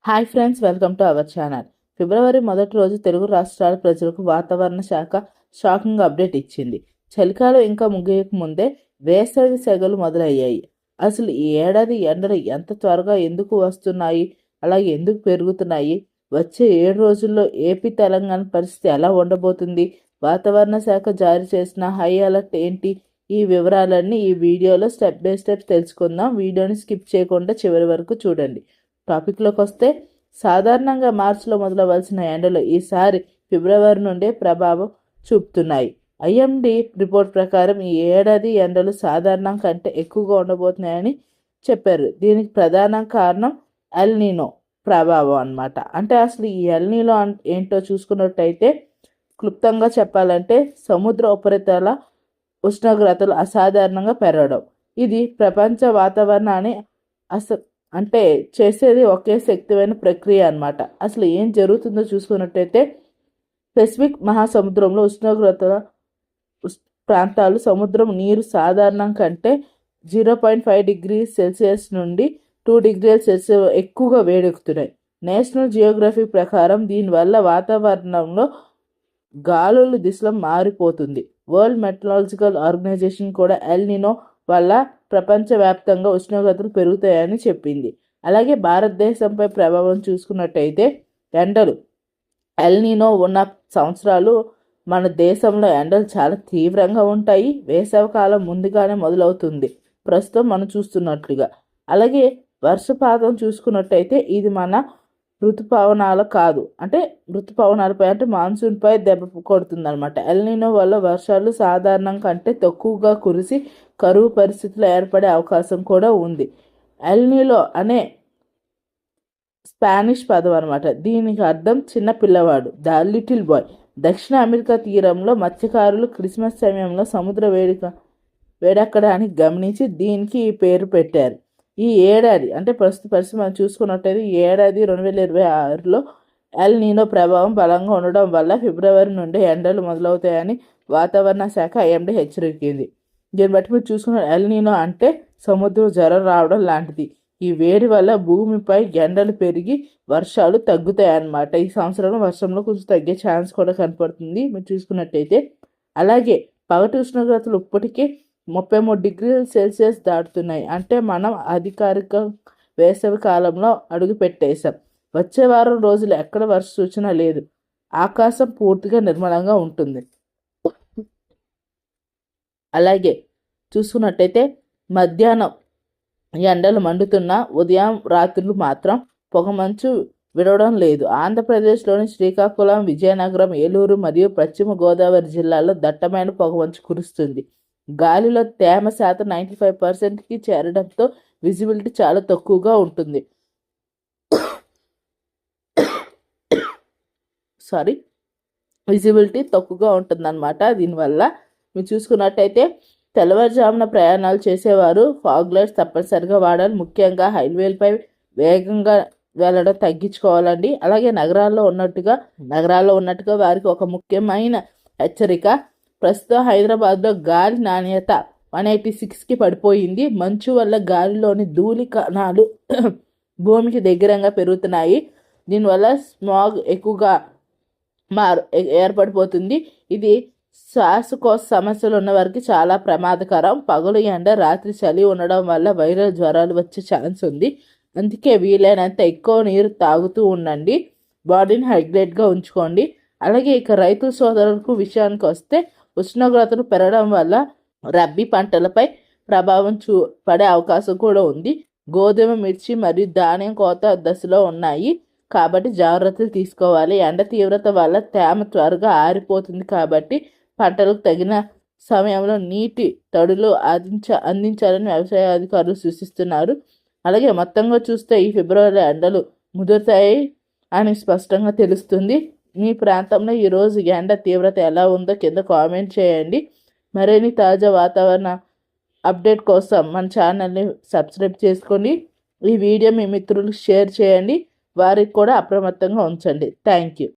Hi friends, welcome to our channel. ఫిబ్రవరి మొదటి రోజు తెలుగు రాష్ట్రాల ప్రజలకు వాతావరణ శాఖ షాకింగ్ అప్డేట్ ఇచ్చింది. చలికాలం ఇంకా ముగియక ముందే వేసవి సెగలు మొదలయ్యాయి. అసలు ఈ ఏడాది ఎండలు ఎంత త్వరగా ఎందుకు వస్తున్నాయి, అలాగే ఎందుకు పెరుగుతున్నాయి, వచ్చే 7 రోజుల్లో ఏపీ తెలంగాణ పరిస్థితి ఎలా ఉండబోతుంది, వాతావరణ శాఖ జారీ చేసిన హై అలర్ట్ ఏంటి, ఈ వివరాలన్నీ ఈ వీడియోలో స్టెప్ బై స్టెప్ తెలుసుకుందాం. వీడియోని స్కిప్ చేయకుండా చివరి వరకు చూడండి. టాపిక్లోకి వస్తే, సాధారణంగా మార్చిలో మొదలవలసిన ఎండలు ఈసారి ఫిబ్రవరి నుండే ప్రభావం చూపుతున్నాయి. ఐఎండీ రిపోర్ట్ ప్రకారం ఈ ఏడాది ఎండలు సాధారణం కంటే ఎక్కువగా ఉండబోతున్నాయని చెప్పారు. దీనికి ప్రధాన కారణం ఎల్ నీనో ప్రభావం అన్నమాట. అంటే అసలు ఈ ఎల్ నీనో ఏంటో చూసుకున్నట్టయితే, క్లుప్తంగా చెప్పాలంటే సముద్ర ఉపరితల ఉష్ణోగ్రతలు అసాధారణంగా పెరగడం. ఇది ప్రపంచ వాతావరణాన్ని అంటే చేసేది ఒకే శక్తిమైన ప్రక్రియ అన్నమాట. అసలు ఏం జరుగుతుందో చూసుకున్నట్టయితే, పెసిఫిక్ మహాసముద్రంలో ఉష్ణోగ్రతల ప్రాంతాలు సముద్రం నీరు సాధారణం కంటే 0.5 డిగ్రీ సెల్సియస్ నుండి 2 డిగ్రీల సెల్సియస్ ఎక్కువగా వేడెక్కుతున్నాయి. నేషనల్ జియోగ్రఫీ ప్రకారం దీనివల్ల వాతావరణంలో గాలుల దిశలో మారిపోతుంది. వరల్డ్ మెట్రలాజికల్ ఆర్గనైజేషన్ కూడా ఎల్ నినో వల్ల ప్రపంచవ్యాప్తంగా ఉష్ణోగ్రతలు పెరుగుతాయని చెప్పింది. అలాగే భారతదేశంపై ప్రభావం చూసుకున్నట్టయితే, ఎండలు ఎల్ నీనో ఉన్న సంవత్సరాలు మన దేశంలో ఎండలు చాలా తీవ్రంగా ఉంటాయి. వేసవికాలం ముందుగానే మొదలవుతుంది ప్రస్తుతం మనం చూస్తున్నట్లుగా. అలాగే వర్షపాతం చూసుకున్నట్టయితే, ఇది మన ఋతుపవనాలు కాదు, అంటే ఋతుపవనాలపై అంటే మాన్సూన్పై దెబ్బ కొడుతుంది అనమాట. ఎల్ నీనో వల్ల వర్షాలు సాధారణం కంటే తక్కువగా కురిసి కరువు పరిస్థితులు ఏర్పడే అవకాశం కూడా ఉంది. ఎల్ నీనో అనే స్పానిష్ పదం అనమాట. దీనికి అర్థం చిన్న పిల్లవాడు, ద లిటిల్ బాయ్. దక్షిణ అమెరికా తీరంలో మత్స్యకారులు క్రిస్మస్ సమయంలో సముద్ర వేడెక్కడానికి గమనించి దీనికి ఈ పేరు పెట్టారు. ఈ ఏడాది అంటే ప్రస్తుత పరిస్థితి మనం చూసుకున్నట్టయితే, ఈ ఏడాది 2026లో ఎల్ నీనో ప్రభావం బలంగా ఉండడం వల్ల ఫిబ్రవరి నుండి ఎండలు మొదలవుతాయని వాతావరణ శాఖ ఐఎండీ హెచ్చరించింది. దీన్ని బట్టి మీరు చూసుకున్న ఎల్ నీనో అంటే సముద్రం జ్వరం రావడం లాంటిది. ఈ వేడి వల్ల భూమిపై ఎండలు పెరిగి వర్షాలు తగ్గుతాయి అన్నమాట. ఈ సంవత్సరంలో వర్షంలో కొంచెం తగ్గే ఛాన్స్ కూడా కనపడుతుంది మీరు చూసుకున్నట్టయితే. అలాగే పగటి ఉష్ణోగ్రతలు ఇప్పటికే 33 డిగ్రీల సెల్సియస్ దాటుతున్నాయి. అంటే మనం అధికారిక వేసవి కాలంలో అడుగు పెట్టేశాం. వచ్చే వారం రోజులు ఎక్కడ వర్ష సూచన లేదు. ఆకాశం పూర్తిగా నిర్మలంగా ఉంటుంది. అలాగే చూసుకున్నట్టయితే, మధ్యాహ్నం ఎండలు మండుతున్నా ఉదయం రాత్రులు మాత్రం పొగమంచు విడవడం లేదు. ఆంధ్రప్రదేశ్లోని శ్రీకాకుళం, విజయనగరం, ఏలూరు మరియు పశ్చిమ గోదావరి జిల్లాల్లో దట్టమైన పొగమంచు కురుస్తుంది. గాలిలో తేమ శాతం 95%కి చేరడంతో విజిబిలిటీ చాలా తక్కువగా ఉంటుంది. విజిబిలిటీ తక్కువగా ఉంటుందన్నమాట. దీనివల్ల మీరు చూసుకున్నట్టయితే, తెల్లవారుజామున ప్రయాణాలు చేసేవారు ఫాగ్ లైట్స్ తప్పనిసరిగా వాడాలి. ముఖ్యంగా హైవేలపై వేగంగా వెళ్ళడం తగ్గించుకోవాలండి. అలాగే నగరాల్లో ఉన్నట్టుగా వారికి ఒక ముఖ్యమైన హెచ్చరిక. ప్రస్తుతం హైదరాబాద్లో గాలి నాణ్యత 186కి పడిపోయింది. మంచు వల్ల గాలిలోని ధూళి కణాలు భూమికి దగ్గరగా పెరుగుతున్నాయి. దీనివల్ల స్మాగ్ ఎక్కువగా ఏర్పడిపోతుంది. ఇది శ్వాసకోశ సమస్యలు ఉన్న వారికి చాలా ప్రమాదకరం. పగలు ఎండ, రాత్రి చలి ఉండడం వల్ల వైరల్ జ్వరాలు వచ్చే ఛాన్స్ ఉంది. అందుకే వీలైనంత ఎక్కువ నీరు తాగుతూ ఉండండి. బాడీని హైడ్రేట్గా ఉంచుకోండి. అలాగే ఇక రైతు సోదరులకు విషయానికి వస్తే, ఉష్ణోగ్రతలు పెరగడం వల్ల రబ్బీ పంటలపై ప్రభావం పడే అవకాశం కూడా ఉంది. గోధుమ, మిర్చి మరియు ధాన్యం కోత దశలో ఉన్నాయి కాబట్టి జాగ్రత్తలు తీసుకోవాలి. ఎండ తీవ్రత వల్ల తేమ త్వరగా ఆరిపోతుంది కాబట్టి పంటలకు తగిన సమయంలో నీటి తడులు అందించాలని వ్యవసాయ అధికారులు సూచిస్తున్నారు. అలాగే మొత్తంగా చూస్తే ఈ ఫిబ్రవరి ఎండలు ముదురుతాయి అని స్పష్టంగా తెలుస్తుంది. మీ ప్రాంతంలో ఈరోజు ఎండ తీవ్రత ఎలా ఉందో కింద కామెంట్ చేయండి. మరిన్ని తాజా వాతావరణ అప్డేట్ కోసం మన ఛానల్ని సబ్స్క్రైబ్ చేసుకోండి. ఈ వీడియో మీ మిత్రులకు షేర్ చేయండి. వారికి కూడా అప్రమత్తంగా ఉంచండి. Thank you.